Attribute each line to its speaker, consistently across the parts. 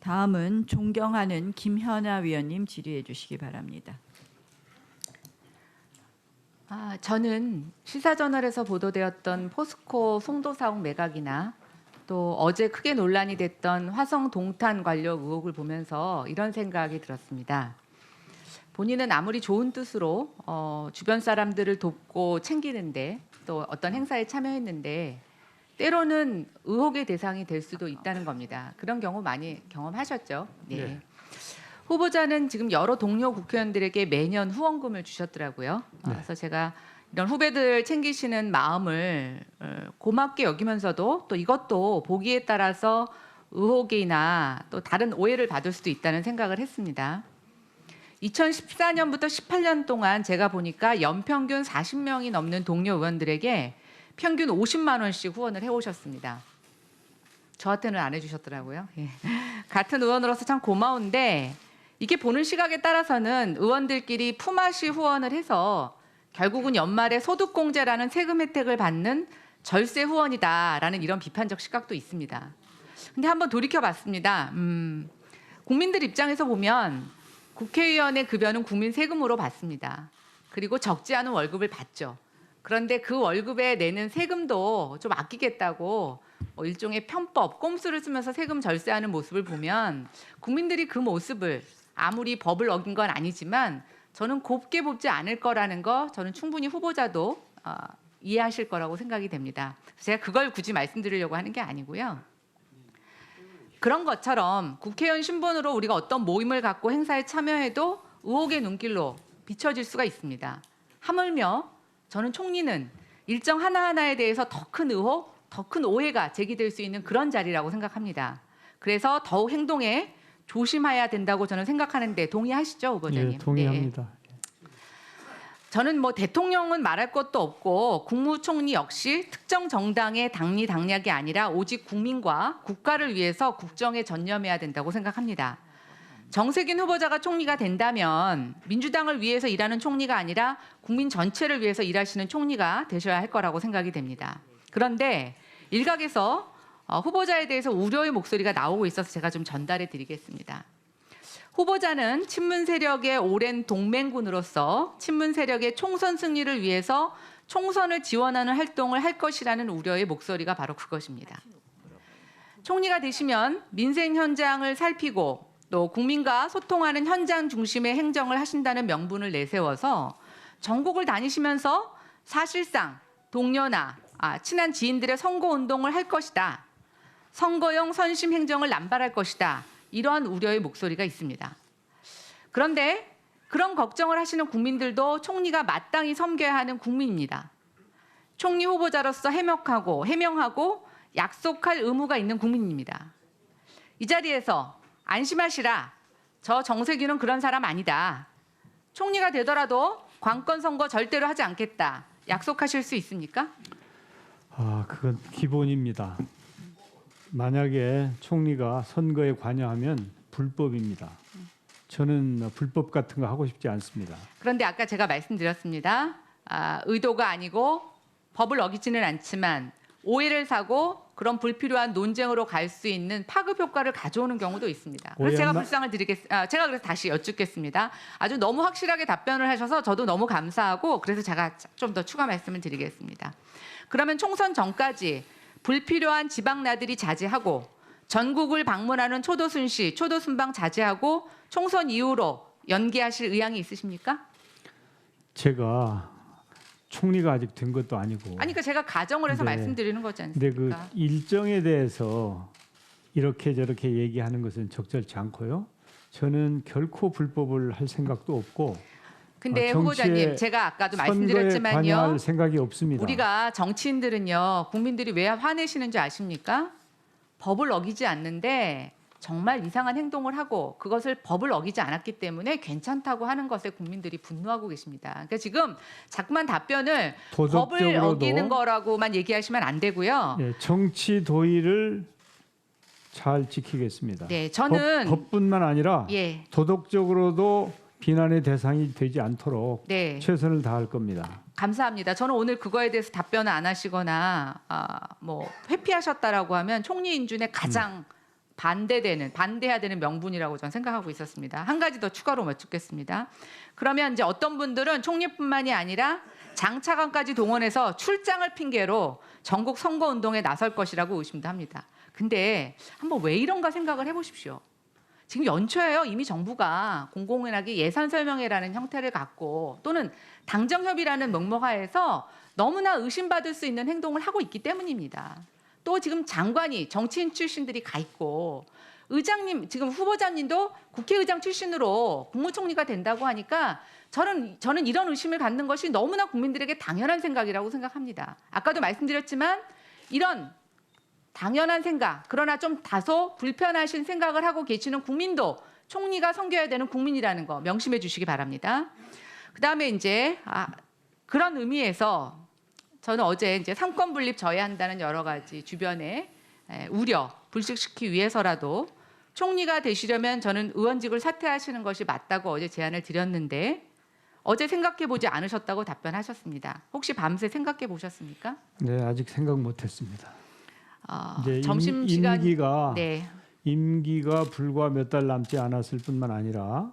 Speaker 1: 다음은 존경하는 김현아 위원님 질의해 주시기 바랍니다.
Speaker 2: 저는 시사저널에서 보도되었던 포스코 송도 사옥 매각이나 또 어제 크게 논란이 됐던 화성 동탄 관련 의혹을 보면서 이런 생각이 들었습니다. 본인은 아무리 좋은 뜻으로 주변 사람들을 돕고 챙기는데 또 어떤 행사에 참여했는데 때로는 의혹의 대상이 될 수도 있다는 겁니다. 그런 경우 많이 경험하셨죠? 네. 후보자는 지금 여러 동료 국회의원들에게 매년 후원금을 주셨더라고요. 그래서 제가 이런 후배들 챙기시는 마음을 고맙게 여기면서도 또 이것도 보기에 따라서 의혹이나 또 다른 오해를 받을 수도 있다는 생각을 했습니다. 2014년부터 18년 동안 제가 보니까 연평균 40명이 넘는 동료 의원들에게 평균 50만 원씩 후원을 해오셨습니다. 저한테는 안 해주셨더라고요. 예. 같은 의원으로서 참 고마운데 이게 보는 시각에 따라서는 의원들끼리 품앗이 후원을 해서 결국은 연말에 소득공제라는 세금 혜택을 받는 절세 후원이다라는 이런 비판적 시각도 있습니다. 근데 한번 돌이켜봤습니다. 국민들 입장에서 보면 국회의원의 급여는 국민 세금으로 받습니다. 그리고 적지 않은 월급을 받죠. 그런데 그 월급에 내는 세금도 좀 아끼겠다고 일종의 편법, 꼼수를 쓰면서 세금 절세하는 모습을 보면 국민들이 그 모습을 아무리 법을 어긴 건 아니지만 저는 곱게 보지 않을 거라는 거 저는 충분히 후보자도 이해하실 거라고 생각이 됩니다. 제가 그걸 굳이 말씀드리려고 하는 게 아니고요. 그런 것처럼 국회의원 신분으로 우리가 어떤 모임을 갖고 행사에 참여해도 의혹의 눈길로 비춰질 수가 있습니다. 하물며 저는 총리는 일정 하나하나에 대해서 더 큰 의혹, 더 큰 오해가 제기될 수 있는 그런 자리라고 생각합니다. 그래서 더욱 행동에 조심해야 된다고 저는 생각하는데 동의하시죠, 후보자님?
Speaker 3: 예, 동의합니다.
Speaker 2: 저는 대통령은 말할 것도 없고 국무총리 역시 특정 정당의 당리 당략이 아니라 오직 국민과 국가를 위해서 국정에 전념해야 된다고 생각합니다. 정세균 후보자가 총리가 된다면 민주당을 위해서 일하는 총리가 아니라 국민 전체를 위해서 일하시는 총리가 되셔야 할 거라고 생각이 됩니다. 그런데 일각에서 후보자에 대해서 우려의 목소리가 나오고 있어서 제가 좀 전달해 드리겠습니다. 후보자는 친문 세력의 오랜 동맹군으로서 친문 세력의 총선 승리를 위해서 총선을 지원하는 활동을 할 것이라는 우려의 목소리가 바로 그것입니다. 총리가 되시면 민생 현장을 살피고 또 국민과 소통하는 현장 중심의 행정을 하신다는 명분을 내세워서 전국을 다니시면서 사실상 동료나 친한 지인들의 선거운동을 할 것이다. 선거용 선심 행정을 남발할 것이다. 이러한 우려의 목소리가 있습니다. 그런데 그런 걱정을 하시는 국민들도 총리가 마땅히 섬겨야 하는 국민입니다. 총리 후보자로서 해명하고 약속할 의무가 있는 국민입니다. 이 자리에서 안심하시라. 저 정세균은 그런 사람 아니다. 총리가 되더라도 관건 선거 절대로 하지 않겠다. 약속하실 수 있습니까?
Speaker 3: 그건 기본입니다. 만약에 총리가 선거에 관여하면 불법입니다. 저는 불법 같은 거 하고 싶지 않습니다.
Speaker 2: 그런데 아까 제가 말씀드렸습니다. 의도가 아니고 법을 어기지는 않지만 오해를 사고 그런 불필요한 논쟁으로 갈 수 있는 파급 효과를 가져오는 경우도 있습니다. 그래서 제가 불상을 제가 그래서 다시 여쭙겠습니다. 아주 너무 확실하게 답변을 하셔서 저도 너무 감사하고 그래서 제가 좀 더 추가 말씀을 드리겠습니다. 그러면 총선 전까지 불필요한 지방 나들이 자제하고 전국을 방문하는 초도순시, 초도순방 자제하고 총선 이후로 연기하실 의향이 있으십니까?
Speaker 3: 제가 총리가 아직 된 것도 아니고.
Speaker 2: 그러니까 제가 가정을 해서 말씀드리는 거지
Speaker 3: 근데
Speaker 2: 않습니까?
Speaker 3: 그 일정에 대해서 이렇게 저렇게 얘기하는 것은 적절치 않고요. 저는 결코 불법을 할 생각도 없고.
Speaker 2: 근데 후보자님 제가 아까도 말씀드렸지만요.
Speaker 3: 관여할 생각이 없습니다.
Speaker 2: 우리가 정치인들은요. 국민들이 왜 화내시는 줄 아십니까? 법을 어기지 않는데 정말 이상한 행동을 하고 그것을 법을 어기지 않았기 때문에 괜찮다고 하는 것에 국민들이 분노하고 계십니다. 그러니까 지금 자꾸만 답변을 법을 어기는 거라고만 얘기하시면 안 되고요.
Speaker 3: 예, 정치 도의를 잘 지키겠습니다.
Speaker 2: 네, 저는
Speaker 3: 법뿐만 아니라
Speaker 2: 예.
Speaker 3: 도덕적으로도 비난의 대상이 되지 않도록
Speaker 2: 네.
Speaker 3: 최선을 다할 겁니다.
Speaker 2: 감사합니다. 저는 오늘 그거에 대해서 답변을 안 하시거나 회피하셨다라고 하면 총리 인준의 가장 반대해야 되는 명분이라고 저는 생각하고 있었습니다. 한 가지 더 추가로 여쭙겠습니다. 그러면 이제 어떤 분들은 총리뿐만이 아니라 장차관까지 동원해서 출장을 핑계로 전국 선거운동에 나설 것이라고 의심도 합니다. 근데 한번 왜 이런가 생각을 해보십시오. 지금 연초에요. 이미 정부가 공공연하게 예산 설명회라는 형태를 갖고 또는 당정협의라는 명목하에서 너무나 의심받을 수 있는 행동을 하고 있기 때문입니다. 또 지금 장관이 정치인 출신들이 가 있고 의장님 지금 후보자님도 국회의장 출신으로 국무총리가 된다고 하니까 저는 이런 의심을 갖는 것이 너무나 국민들에게 당연한 생각이라고 생각합니다. 아까도 말씀드렸지만 이런 당연한 생각, 그러나 좀 다소 불편하신 생각을 하고 계시는 국민도 총리가 섬겨야 되는 국민이라는 거 명심해 주시기 바랍니다. 그다음에 이제 그런 의미에서 저는 어제 이제 삼권 분립 저해한다는 여러 가지 주변의 우려 불식시키기 위해서라도 총리가 되시려면 저는 의원직을 사퇴하시는 것이 맞다고 어제 제안을 드렸는데 어제 생각해 보지 않으셨다고 답변하셨습니다. 혹시 밤새 생각해 보셨습니까?
Speaker 3: 네, 아직 생각 못했습니다. 이제
Speaker 2: 점심시간
Speaker 3: 임기가 불과 몇 달 남지 않았을 뿐만 아니라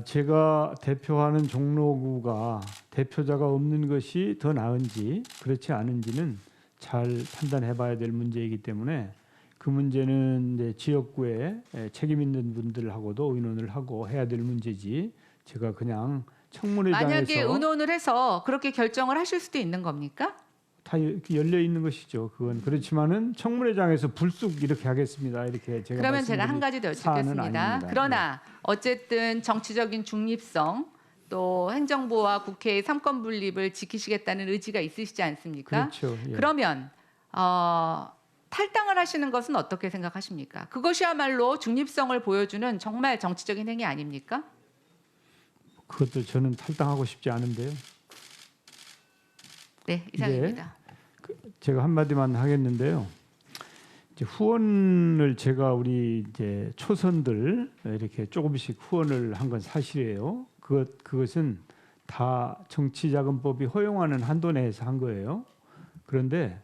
Speaker 3: 제가 대표하는 종로구가 대표자가 없는 것이 더 나은지 그렇지 않은지는 잘 판단해봐야 될 문제이기 때문에 그 문제는 이제 지역구에 책임 있는 분들하고도 의논을 하고 해야 될 문제지 제가 그냥 청문회장에서
Speaker 2: 만약에 의논을 해서 그렇게 결정을 하실 수도 있는 겁니까?
Speaker 3: 다 열려 있는 것이죠. 그건 그렇지만은 청문회장에서 불쑥 이렇게 하겠습니다. 이렇게 제가
Speaker 2: 그러면 제가 한 가지 더 여쭙겠습니다. 그러나 어쨌든 정치적인 중립성 또 행정부와 국회의 삼권 분립을 지키시겠다는 의지가 있으시지 않습니까?
Speaker 3: 그렇죠. 예.
Speaker 2: 그러면 탈당을 하시는 것은 어떻게 생각하십니까? 그것이야말로 중립성을 보여주는 정말 정치적인 행위 아닙니까?
Speaker 3: 그것도 저는 탈당하고 싶지 않은데요.
Speaker 2: 네, 이상입니다.
Speaker 3: 제가 한마디만 하겠는데요. 이제 후원을 제가 우리 이제 초선들 이렇게 조금씩 후원을 한 건 사실이에요. 그것은 다 정치자금법이 허용하는 한도 내에서 한 거예요. 그런데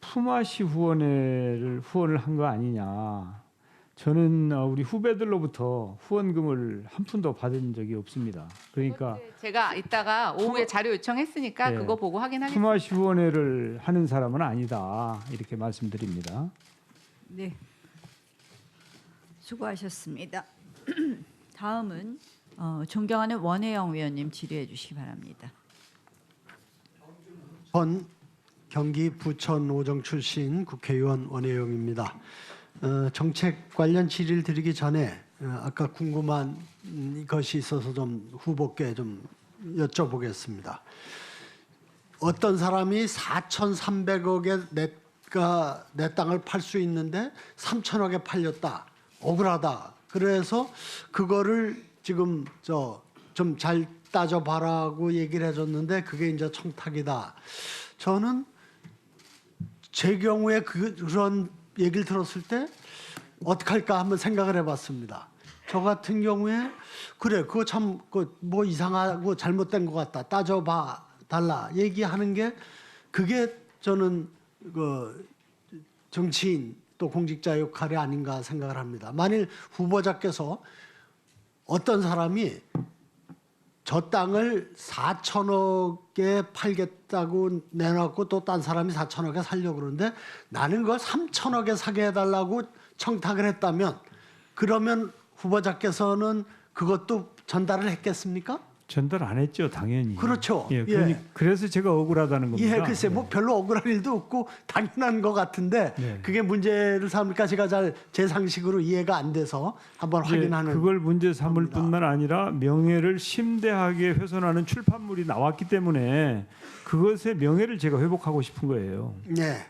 Speaker 3: 품앗이 후원을 한 거 아니냐. 저는 우리 후배들로부터 후원금을 한 푼도 받은 적이 없습니다. 그러니까
Speaker 2: 제가 이따가 오후에 자료 요청했으니까
Speaker 3: 네.
Speaker 2: 그거 보고 확인하겠습니다.
Speaker 3: 품앗이 후원회를 하는 사람은 아니다. 이렇게 말씀드립니다.
Speaker 1: 네, 수고하셨습니다. 다음은 존경하는 원혜영 의원님 질의해 주시기 바랍니다.
Speaker 4: 전 경기 부천 오정 출신 국회의원 원혜영입니다. 정책 관련 질의를 드리기 전에 아까 궁금한 것이 있어서 좀 후보께 좀 여쭤보겠습니다. 어떤 사람이 4,300억에 내 땅을 팔 수 있는데 3,000억에 팔렸다. 억울하다. 그래서 그거를 지금 좀 잘 따져봐라고 얘기를 해줬는데 그게 이제 청탁이다. 저는 제 경우에 그런 얘기를 들었을 때 어떡할까 한번 생각을 해봤습니다. 저 같은 경우에 그래 그거 참 뭐 이상하고 잘못된 것 같다 따져봐 달라 얘기하는 게 그게 저는 그 정치인 또 공직자 역할이 아닌가 생각을 합니다. 만일 후보자께서 어떤 사람이 저 땅을 4,000억에 팔겠다고 내놨고 또 딴 사람이 4,000억에 살려고 그러는데 나는 그걸 3,000억에 사게 해달라고 청탁을 했다면 그러면 후보자께서는 그것도 전달을 했겠습니까?
Speaker 3: 전달 안 했죠, 당연히.
Speaker 4: 그렇죠.
Speaker 3: 예,
Speaker 4: 예.
Speaker 3: 그래서 제가 억울하다는 겁니다.
Speaker 4: 예, 글쎄 뭐 별로 억울할 일도 없고 당연한 것 같은데
Speaker 3: 네.
Speaker 4: 그게 문제를 삼을까 제가 잘 제 상식으로 이해가 안 돼서 한번 확인하는
Speaker 3: 그걸 문제 삼을
Speaker 4: 겁니다.
Speaker 3: 뿐만 아니라 명예를 심대하게 훼손하는 출판물이 나왔기 때문에 그것의 명예를 제가 회복하고 싶은 거예요.
Speaker 4: 네.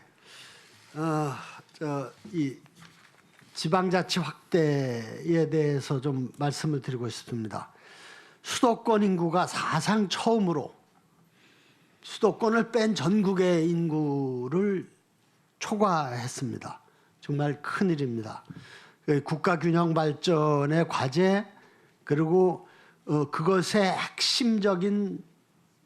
Speaker 4: 이 지방자치 확대에 대해서 좀 말씀을 드리고 싶습니다. 수도권 인구가 사상 처음으로 수도권을 뺀 전국의 인구를 초과했습니다. 정말 큰일입니다. 국가 균형 발전의 과제 그리고 그것의 핵심적인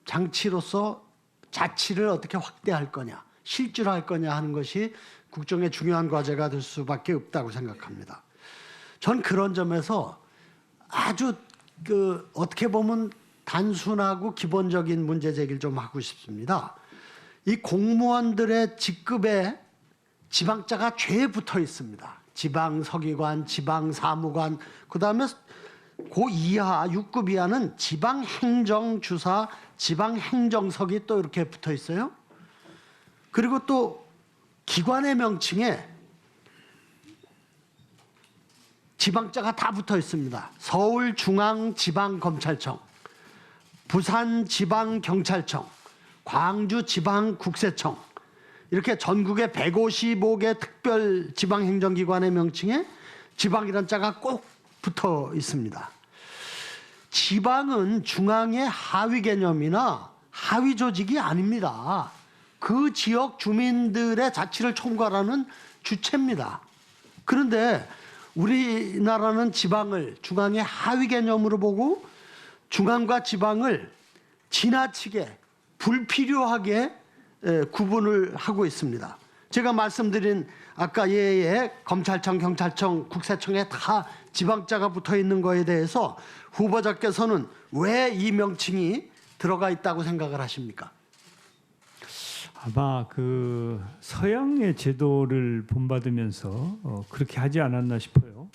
Speaker 4: 장치로서 자치를 어떻게 확대할 거냐 실질화할 거냐 하는 것이 국정의 중요한 과제가 될 수밖에 없다고 생각합니다. 전 그런 점에서 아주 어떻게 보면 단순하고 기본적인 문제 제기를 좀 하고 싶습니다. 이 공무원들의 직급에 지방자가 죄에 붙어 있습니다. 지방서기관, 지방사무관, 그다음에 그 이하 6급 이하는 지방행정주사, 지방행정석이 또 이렇게 붙어 있어요. 그리고 또 기관의 명칭에 지방자가 다 붙어 있습니다. 서울중앙지방검찰청, 부산지방경찰청, 광주지방국세청, 이렇게 전국의 155개 특별지방행정기관의 명칭에 지방이란 자가 꼭 붙어 있습니다. 지방은 중앙의 하위 개념이나 하위 조직이 아닙니다. 그 지역 주민들의 자치를 총괄하는 주체입니다. 그런데 우리나라는 지방을 중앙의 하위 개념으로 보고 중앙과 지방을 지나치게 불필요하게 구분을 하고 있습니다. 제가 말씀드린 아까 예에 검찰청, 경찰청, 국세청에 다 지방자가 붙어 있는 거에 대해서 후보자께서는 왜 이 명칭이 들어가 있다고 생각을 하십니까?
Speaker 3: 아마 그 서양의 제도를 본받으면서 그렇게 하지 않았나 싶어요.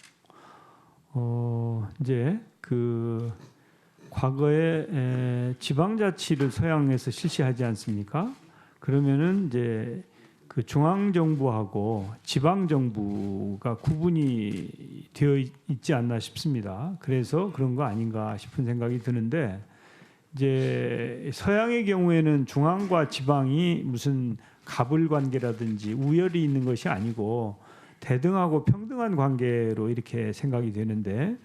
Speaker 3: 이제 그 과거에 지방자치를 서양에서 실시하지 않습니까? 그러면은 이제 그 중앙정부하고 지방정부가 구분이 되어 있지 않나 싶습니다. 그래서 그런 거 아닌가 싶은 생각이 드는데, 이제 서양의 경우에는 중앙과 지방이 무슨 갑을 관계라든지 우열이 있는 것이 아니고 대등하고 평등한 관계로 이렇게 생각이 되는데,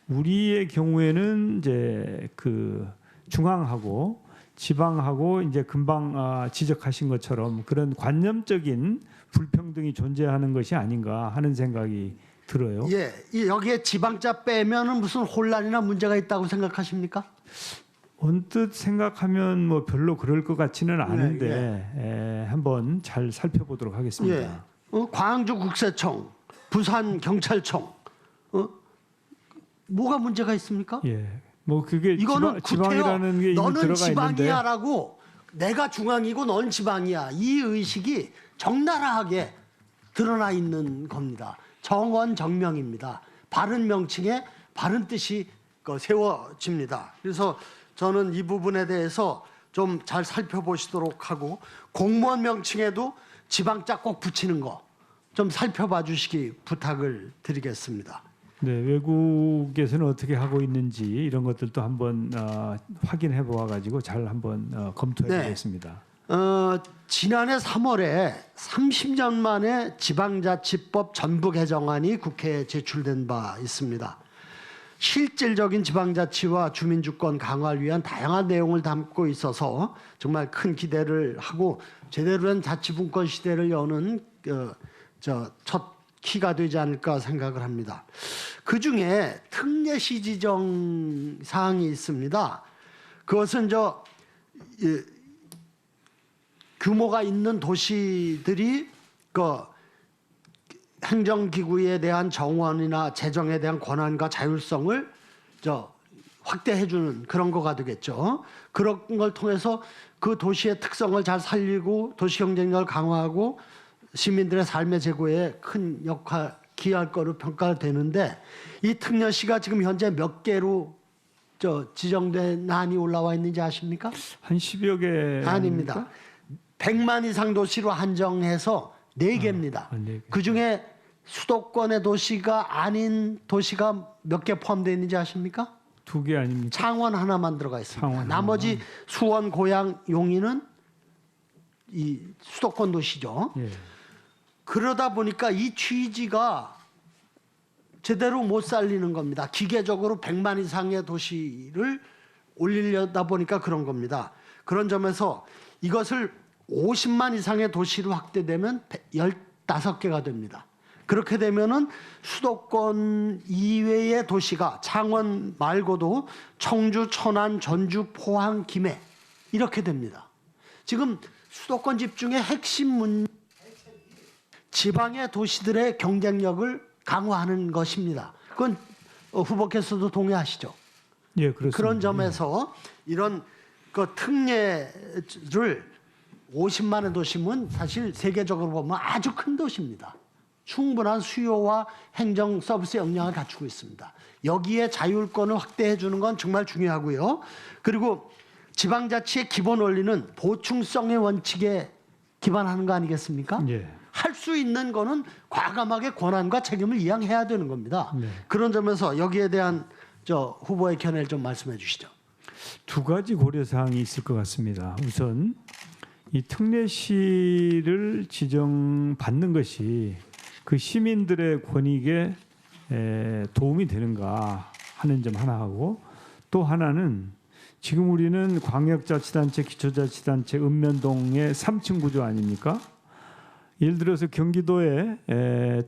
Speaker 3: 우리의 경우에는 이제 그 중앙하고 지방하고 이제 금방 지적하신 것처럼 그런 관념적인 불평등이 존재하는 것이 아닌가 하는 생각이 들어요.
Speaker 4: 예, 여기에 지방자 빼면은 무슨 혼란이나 문제가 있다고 생각하십니까?
Speaker 3: 언뜻 생각하면 뭐 별로 그럴 것 같지는 않은데
Speaker 4: 예.
Speaker 3: 한번 잘 살펴보도록 하겠습니다.
Speaker 4: 예. 광주국세청, 부산경찰청, 뭐가 문제가 있습니까?
Speaker 3: 예, 뭐 그게
Speaker 4: 이거는
Speaker 3: 지방이라는 게 이미
Speaker 4: 너는
Speaker 3: 들어가 있는데,
Speaker 4: 지방이야라고 내가 중앙이고 넌 지방이야, 이 의식이 적나라하게 드러나 있는 겁니다. 정언정명입니다. 바른 명칭에 바른 뜻이 세워집니다. 그래서 저는 이 부분에 대해서 좀 잘 살펴보시도록 하고, 공무원 명칭에도 지방자 꼭 붙이는 거 좀 살펴봐 주시기 부탁을 드리겠습니다.
Speaker 3: 네, 외국에서는 어떻게 하고 있는지 이런 것들도 한번 확인해 보아 가지고 잘 한번 검토해 보겠습니다.
Speaker 4: 지난해 3월에 30년 만에 지방자치법 전부 개정안이 국회에 제출된 바 있습니다. 실질적인 지방자치와 주민주권 강화를 위한 다양한 내용을 담고 있어서 정말 큰 기대를 하고 제대로 된 자치분권 시대를 여는 첫 키가 되지 않을까 생각을 합니다. 그중에 특례시 지정 사항이 있습니다. 그것은 규모가 있는 도시들이 행정기구에 대한 정원이나 재정에 대한 권한과 자율성을 확대해주는 그런 거가 되겠죠. 그런 걸 통해서 그 도시의 특성을 잘 살리고 도시 경쟁력을 강화하고 시민들의 삶의 제고에 큰 역할 기여할 거로 평가되는데, 이 특례시가 지금 현재 몇 개로 지정된 안이 올라와 있는지 아십니까?
Speaker 3: 한 10여 개
Speaker 4: 아닙니다. 100만 이상 도시로 한정해서 4개입니다.
Speaker 3: 4개.
Speaker 4: 그중에 수도권의 도시가 아닌 도시가 몇 개 포함되어 있는지 아십니까?
Speaker 3: 2개 아닙니까?
Speaker 4: 창원 하나만 들어가 있습니다.
Speaker 3: 창원
Speaker 4: 나머지 수원, 고양, 용인은 이 수도권 도시죠.
Speaker 3: 예.
Speaker 4: 그러다 보니까 이 취지가 제대로 못 살리는 겁니다. 기계적으로 100만 이상의 도시를 올리려다 보니까 그런 겁니다. 그런 점에서 이것을 50만 이상의 도시로 확대되면 15개가 됩니다. 그렇게 되면은 수도권 이외의 도시가 창원 말고도 청주, 천안, 전주, 포항, 김해 이렇게 됩니다. 지금 수도권 집중의 핵심 문제, 지방의 도시들의 경쟁력을 강화하는 것입니다. 그건 후보께서도 동의하시죠?
Speaker 3: 예, 그렇습니다.
Speaker 4: 그런 점에서 이런 그 특례를 50만의 도시면 사실 세계적으로 보면 아주 큰 도시입니다. 충분한 수요와 행정 서비스 역량을 갖추고 있습니다. 여기에 자율권을 확대해 주는 건 정말 중요하고요. 그리고 지방자치의 기본 원리는 보충성의 원칙에 기반하는 거 아니겠습니까?
Speaker 3: 예.
Speaker 4: 할 수 있는 거는 과감하게 권한과 책임을 이양해야 되는 겁니다.
Speaker 3: 네.
Speaker 4: 그런 점에서 여기에 대한 후보의 견해를 좀 말씀해 주시죠.
Speaker 3: 두 가지 고려 사항이 있을 것 같습니다. 우선 이 특례시를 지정받는 것이 그 시민들의 권익에 도움이 되는가 하는 점 하나 하고, 또 하나는 지금 우리는 광역자치단체, 기초자치단체, 읍면동의 3층 구조 아닙니까? 예를 들어서 경기도에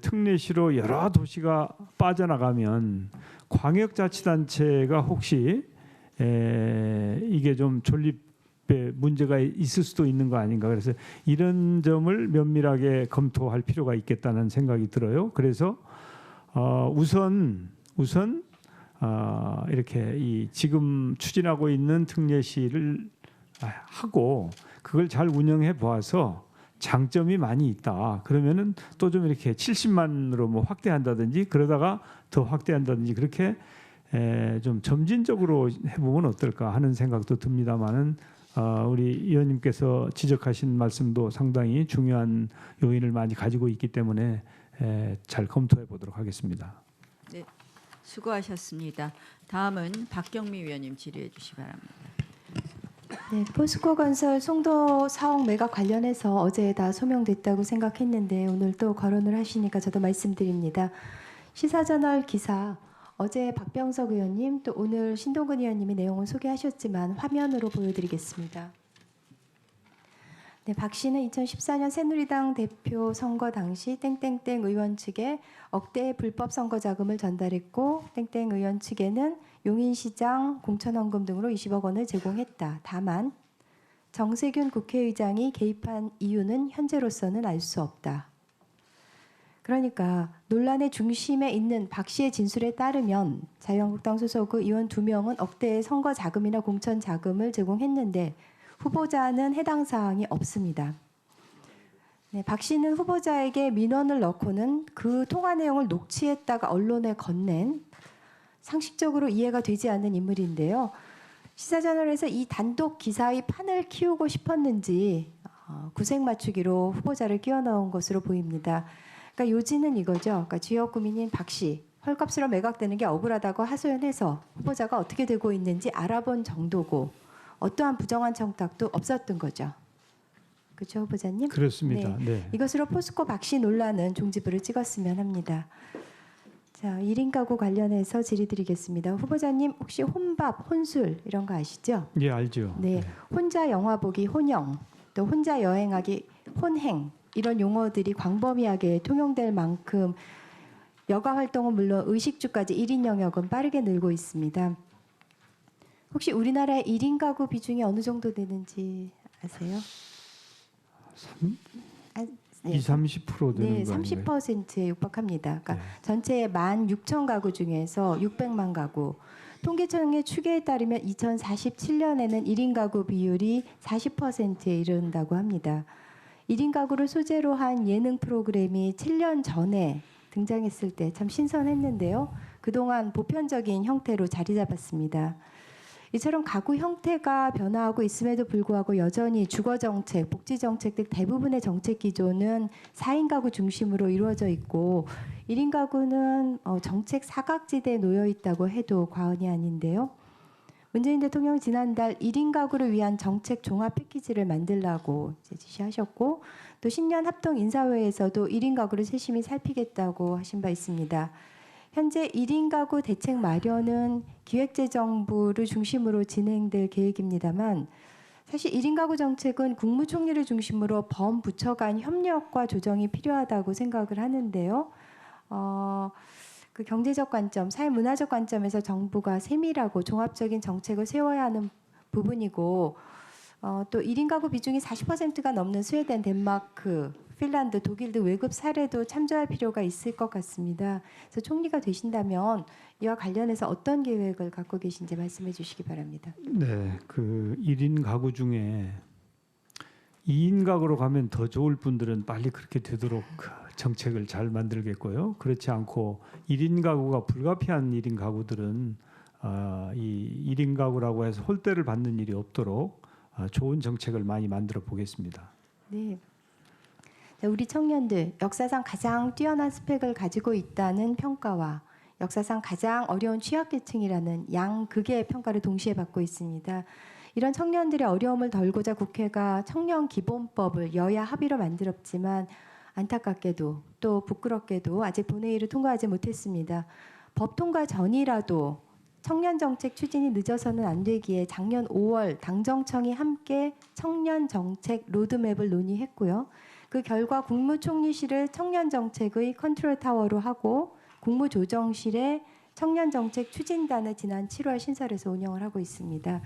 Speaker 3: 특례시로 여러 도시가 빠져나가면 광역자치단체가 혹시 이게 좀 존립에 문제가 있을 수도 있는 거 아닌가. 그래서 이런 점을 면밀하게 검토할 필요가 있겠다는 생각이 들어요. 그래서 우선 이렇게 이 지금 추진하고 있는 특례시를 하고 그걸 잘 운영해 보아서 장점이 많이 있다. 그러면은 또 좀 이렇게 70만으로 뭐 확대한다든지 그러다가 더 확대한다든지 그렇게 좀 점진적으로 해보면 어떨까 하는 생각도 듭니다만은 우리 의원님께서 지적하신 말씀도 상당히 중요한 요인을 많이 가지고 있기 때문에 잘 검토해 보도록 하겠습니다.
Speaker 1: 네, 수고하셨습니다. 다음은 박경미 위원님 질의해 주시기 바랍니다.
Speaker 5: 네, 포스코건설 송도 사옥 매각 관련해서 어제 다 소명됐다고 생각했는데 오늘 또 거론을 하시니까 저도 말씀드립니다. 시사저널 기사 어제 박병석 의원님 또 오늘 신동근 의원님이 내용을 소개하셨지만 화면으로 보여드리겠습니다. 네, 박 씨는 2014년 새누리당 대표 선거 당시 땡땡땡 의원 측에 억대의 불법 선거 자금을 전달했고 땡땡 의원 측에는 용인시장 공천원금 등으로 20억 원을 제공했다. 다만 정세균 국회의장이 개입한 이유는 현재로서는 알 수 없다. 그러니까 논란의 중심에 있는 박 씨의 진술에 따르면 자유한국당 소속의 의원 2명은 억대의 선거 자금이나 공천 자금을 제공했는데 후보자는 해당 사항이 없습니다. 네, 박 씨는 후보자에게 민원을 넣고는 그 통화 내용을 녹취했다가 언론에 건넨 상식적으로 이해가 되지 않는 인물인데요. 시사저널에서 이 단독 기사의 판을 키우고 싶었는지 구색 맞추기로 후보자를 끼워 넣은 것으로 보입니다. 그러니까 요지는 이거죠. 그러니까 지역구민인 박 씨, 헐값으로 매각되는 게 억울하다고 하소연해서 후보자가 어떻게 되고 있는지 알아본 정도고 어떠한 부정한 청탁도 없었던 거죠. 그렇죠, 후보자님?
Speaker 3: 그렇습니다. 네.
Speaker 5: 이것으로 포스코 박 씨 논란은 종지부를 찍었으면 합니다. 자, 1인 가구 관련해서 질의드리겠습니다. 후보자님 혹시 혼밥, 혼술 이런 거 아시죠?
Speaker 3: 예, 알죠.
Speaker 5: 네, 혼자 영화 보기 혼영, 또 혼자 여행하기 혼행 이런 용어들이 광범위하게 통용될 만큼 여가 활동은 물론 의식주까지 1인 영역은 빠르게 늘고 있습니다. 혹시 우리나라의 1인 가구 비중이 어느 정도 되는지 아세요?
Speaker 3: 20-30% 되는
Speaker 5: 네,
Speaker 3: 거 아닌가요?
Speaker 5: 30%에 육박합니다. 그러니까
Speaker 3: 네.
Speaker 5: 전체 16,000 가구 중에서 600만 가구. 통계청의 추계에 따르면 2047년에는 1인 가구 비율이 40%에 이른다고 합니다. 1인 가구를 소재로 한 예능 프로그램이 7년 전에 등장했을 때 참 신선했는데요. 그동안 보편적인 형태로 자리 잡았습니다. 이처럼 가구 형태가 변화하고 있음에도 불구하고 여전히 주거정책, 복지정책 등 대부분의 정책 기조는 4인 가구 중심으로 이루어져 있고 1인 가구는 정책 사각지대에 놓여 있다고 해도 과언이 아닌데요. 문재인 대통령 지난달 1인 가구를 위한 정책 종합 패키지를 만들라고 지시하셨고 또 신년 합동 인사회에서도 1인 가구를 세심히 살피겠다고 하신 바 있습니다. 현재 1인 가구 대책 마련은 기획재정부를 중심으로 진행될 계획입니다만 사실 1인 가구 정책은 국무총리를 중심으로 범부처 간 협력과 조정이 필요하다고 생각을 하는데요. 그 경제적 관점, 사회문화적 관점에서 정부가 세밀하고 종합적인 정책을 세워야 하는 부분이고 또 1인 가구 비중이 40%가 넘는 스웨덴, 덴마크, 핀란드, 독일 등 외국 사례도 참조할 필요가 있을 것 같습니다. 그래서 총리가 되신다면 이와 관련해서 어떤 계획을 갖고 계신지 말씀해 주시기 바랍니다.
Speaker 3: 네, 그 1인 가구 중에 2인 가구로 가면 더 좋을 분들은 빨리 그렇게 되도록 정책을 잘 만들겠고요. 그렇지 않고 1인 가구가 불가피한 1인 가구들은 이 1인 가구라고 해서 홀대를 받는 일이 없도록 좋은 정책을 많이 만들어 보겠습니다.
Speaker 5: 네. 자, 우리 청년들 역사상 가장 뛰어난 스펙을 가지고 있다는 평가와 역사상 가장 어려운 취약계층이라는 양극의 평가를 동시에 받고 있습니다. 이런 청년들의 어려움을 덜고자 국회가 청년기본법을 여야 합의로 만들었지만 안타깝게도 또 부끄럽게도 아직 본회의를 통과하지 못했습니다. 법 통과 전이라도 청년정책 추진이 늦어서는 안 되기에 작년 5월 당정청이 함께 청년정책 로드맵을 논의했고요. 그 결과 국무총리실을 청년정책의 컨트롤타워로 하고 국무조정실에 청년정책 추진단을 지난 7월 신설해서 운영을 하고 있습니다.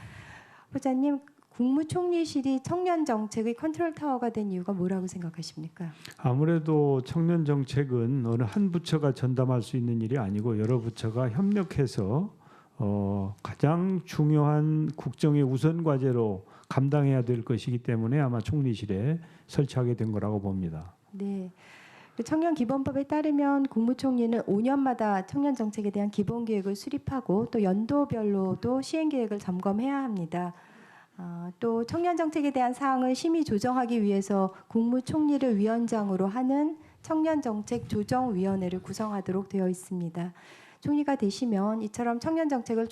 Speaker 5: 후보자님, 국무총리실이 청년정책의 컨트롤타워가 된 이유가 뭐라고 생각하십니까?
Speaker 3: 아무래도 청년 정책은 어느 한 부처가 전담할 수 있는 일이 아니고 여러 부처가 협력해서 가장 중요한 국정의 우선 과제로 감당해야 될 것이기 때문에 아마 총리실에 설치하게 된 거라고 봅니다.
Speaker 5: 네. 청년기본법에 따르면 국무총리는 5년마다 청년정책에 대한 기본계획을 수립하고 또 연도별로도 시행계획을 점검해야 합니다. 또 청년정책에 대한 사항을 심의 조정하기 위해서 국무총리를 위원장으로 하는 청년정책조정위원회를 구성하도록 되어 있습니다. 총리가 되시면 이처럼 청년정책을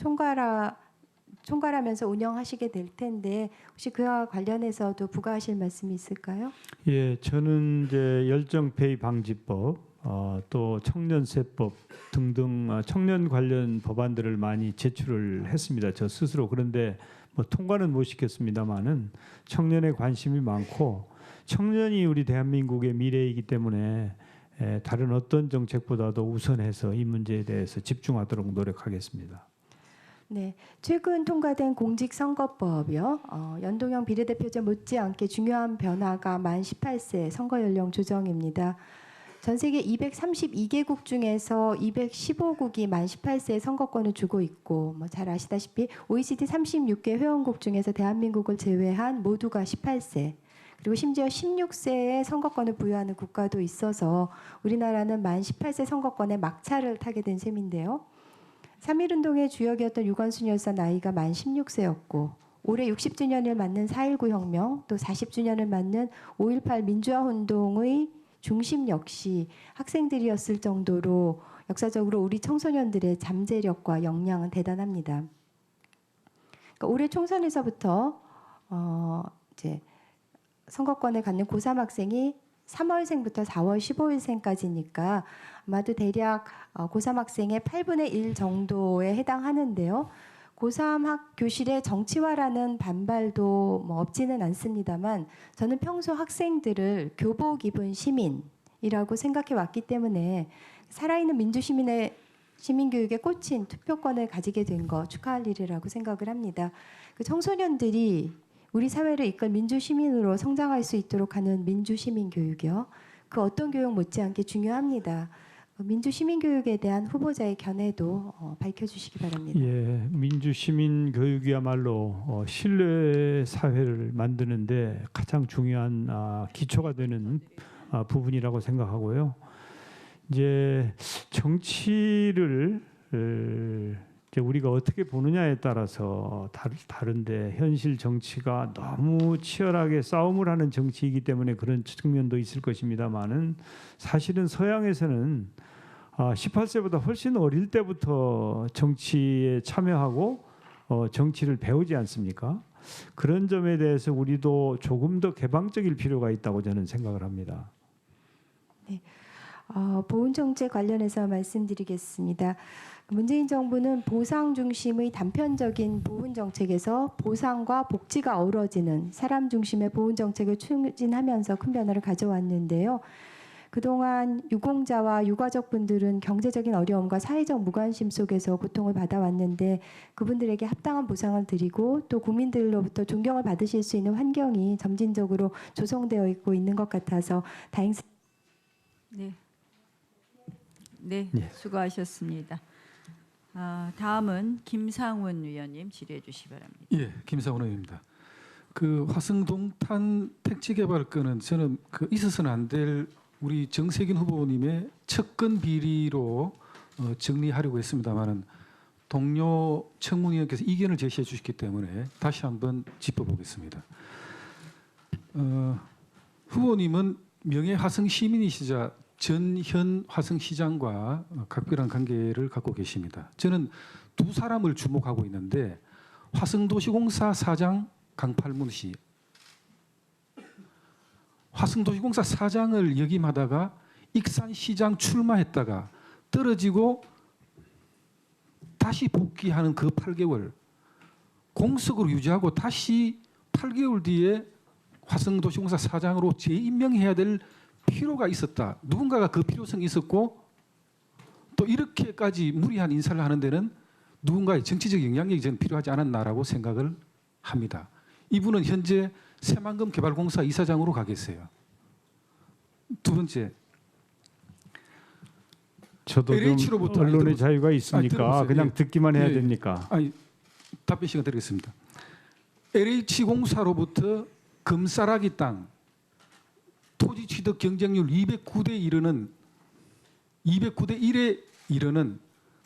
Speaker 5: 총괄하면서 운영하시게 될 텐데 혹시 그와 관련해서도 부과하실 말씀이 있을까요?
Speaker 3: 예, 저는 이제 열정페이 방지법, 또 청년세법 등등 청년 관련 법안들을 많이 제출을 했습니다. 저 스스로. 그런데 뭐 통과는 못 시켰습니다만은 청년의 관심이 많고 청년이 우리 대한민국의 미래이기 때문에 다른 어떤 정책보다도 우선해서 이 문제에 대해서 집중하도록 노력하겠습니다.
Speaker 5: 네, 최근 통과된 공직선거법이요. 연동형 비례대표제 못지않게 중요한 변화가 만 18세 선거 연령 조정입니다. 전 세계 232개국 중에서 215국이 만 18세의 선거권을 주고 있고 잘 아시다시피 OECD 36개 회원국 중에서 대한민국을 제외한 모두가 18세 그리고 심지어 16세의 선거권을 부여하는 국가도 있어서 우리나라는 만 18세 선거권에 막차를 타게 된 셈인데요. 3.1운동의 주역이었던 유관순 열사 나이가 만 16세였고 올해 60주년을 맞는 4.19 혁명 또 40주년을 맞는 5.18 민주화운동의 중심 역시 학생들이었을 정도로 역사적으로 우리 청소년들의 잠재력과 역량은 대단합니다. 그러니까 올해 총선에서부터 이제 선거권을 갖는 고3 학생이 3월생부터 4월 15일생까지니까 아마도 대략 고3 학생의 8분의 1 정도에 해당하는데요. 고3 학 교실의 정치화라는 반발도 없지는 않습니다만 저는 평소 학생들을 교복 입은 시민이라고 생각해 왔기 때문에 살아있는 시민교육에 꽂힌 투표권을 가지게 된 거 축하할 일이라고 생각을 합니다. 그 청소년들이 우리 사회를 이끌 민주시민으로 성장할 수 있도록 하는 민주시민교육이요. 그 어떤 교육 못지않게 중요합니다. 민주시민교육에 대한 후보자의 견해도 밝혀주시기 바랍니다.
Speaker 3: 예, 민주시민교육이야말로 신뢰 사회를 만드는데 가장 중요한 기초가 되는 부분이라고 생각하고요. 이제 정치를 이제 우리가 어떻게 보느냐에 따라서 다른데 현실 정치가 너무 치열하게 싸움을 하는 정치이기 때문에 그런 측면도 있을 것입니다만은 사실은 서양에서는 18세보다 훨씬 어릴 때부터 정치에 참여하고 정치를 배우지 않습니까? 그런 점에 대해서 우리도 조금 더 개방적일 필요가 있다고 저는 생각을 합니다.
Speaker 5: 네, 보훈 정책 관련해서 말씀드리겠습니다. 문재인 정부는 보상 중심의 단편적인 보훈 정책에서 보상과 복지가 어우러지는 사람 중심의 보훈 정책을 추진하면서 큰 변화를 가져왔는데요. 그동안 유공자와 유가족 분들은 경제적인 어려움과 사회적 무관심 속에서 고통을 받아왔는데 그분들에게 합당한 보상을 드리고 또 국민들로부터 존경을 받으실 수 있는 환경이 점진적으로 조성되어 있는 것 같아서 다행스럽습니다.
Speaker 1: 네. 네,
Speaker 3: 예.
Speaker 1: 수고하셨습니다. 다음은 김상훈 위원님 질의해 주시기 바랍니다.
Speaker 6: 예, 김상훈 의원입니다. 그 화성동탄 택지 개발 건은 저는 그 있어서는 안 될 우리 정세균 후보님의 측근 비리로 정리하려고 했습니다만은 동료 청문위원께서 이견을 제시해 주셨기 때문에 다시 한번 짚어보겠습니다. 후보님은 명예 화성 시민이시자 전현 화성시장과 각별한 관계를 갖고 계십니다. 저는 두 사람을 주목하고 있는데 화성도시공사 사장 강팔문 씨, 화성도시공사 사장을 역임하다가 익산시장 출마했다가 떨어지고 다시 복귀하는 그 8개월 공석으로 유지하고 다시 8개월 뒤에 화성도시공사 사장으로 재임명해야 될 필요가 있었다. 누군가가 그 필요성이 있었고 또 이렇게까지 무리한 인사를 하는 데는 누군가의 정치적 영향력이 저는 필요하지 않았나라고 생각을 합니다. 이분은 현재 새만금 개발공사 이사장으로 가 계세요. 두 번째,
Speaker 3: 저도 좀
Speaker 6: LH로부터
Speaker 3: 언론의 자유가 있으니까
Speaker 6: 들어보세요.
Speaker 3: 그냥
Speaker 6: 예.
Speaker 3: 듣기만 해야
Speaker 6: 예.
Speaker 3: 됩니까?
Speaker 6: 아니, 답변 시간 드리겠습니다. LH공사로부터 금싸라기 땅 토지 취득 경쟁률 209대 1에 이르는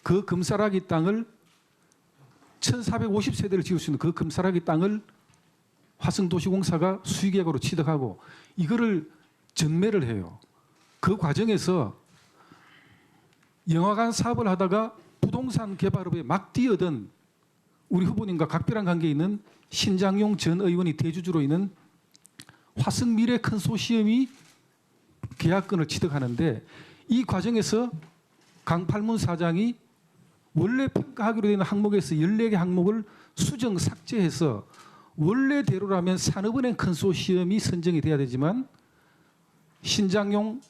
Speaker 6: 그 금싸라기 땅을 1,450세대를 지을 수 있는 그 금싸라기 땅을 화성도시공사가 수의계약으로 취득하고 이거를 전매를 해요. 그 과정에서 영화관 사업을 하다가 부동산 개발업에 막 뛰어든 우리 후보님과 각별한 관계에 있는 신장용 전 의원이 대주주로 있는 화성미래 컨소시엄이 계약권을 취득하는데 이 과정에서 강팔문 사장이 원래 평가하기로 되는 항목에서 14개 항목을 수정 삭제해서 원래대로라면 산업은행 컨소시엄이 선정이 돼야 되지만 신장용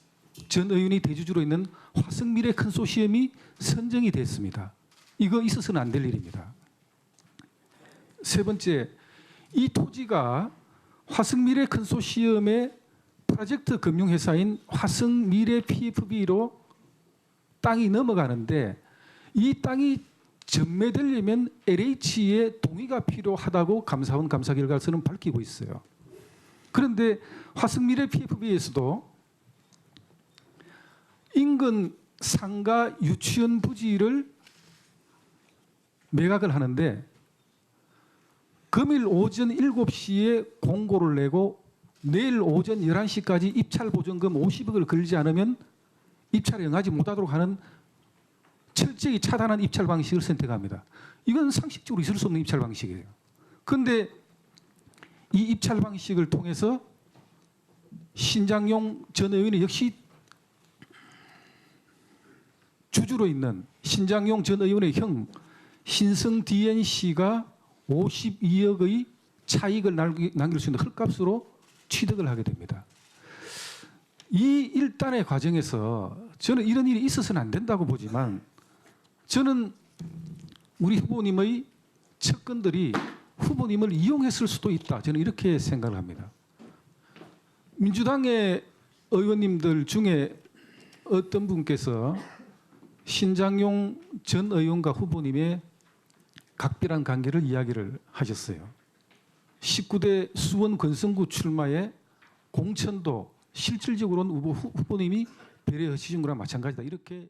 Speaker 6: 전 의원이 대주주로 있는 화성미래 컨소시엄이 선정이 됐습니다. 이거 있어서는 안 될 일입니다. 세 번째, 이 토지가 화성미래 컨소시엄의 프로젝트 금융회사인 화성미래 PFB로 땅이 넘어가는데 이 땅이 전매되려면 LH의 동의가 필요하다고 감사원 감사 결과서는 밝히고 있어요. 그런데 화성미래 PFB에서도 인근 상가 유치원 부지를 매각을 하는데 금일 오전 7시에 공고를 내고 내일 오전 11시까지 입찰 보증금 50억을 걸지 않으면 입찰에 응하지 못하도록 하는 철저히 차단한 입찰 방식을 선택합니다. 이건 상식적으로 있을 수 없는 입찰 방식이에요. 그런데 이 입찰 방식을 통해서 신장용 전 의원이 역시 주주로 있는 신장용 전 의원의 형 신성 DNC가 52억의 차익을 남길 수 있는 헐값으로 취득을 하게 됩니다. 이 일단의 과정에서 저는 이런 일이 있어서는 안 된다고 보지만 저는 우리 후보님의 측근들이 후보님을 이용했을 수도 있다. 저는 이렇게 생각을 합니다. 민주당의 의원님들 중에 어떤 분께서 신장용 전 의원과 후보님의 각별한 관계를 이야기를 하셨어요. 19대 수원 권성구 출마에 공천도 실질적으로는 후보님이 배려해 주신 거랑 마찬가지다. 이렇게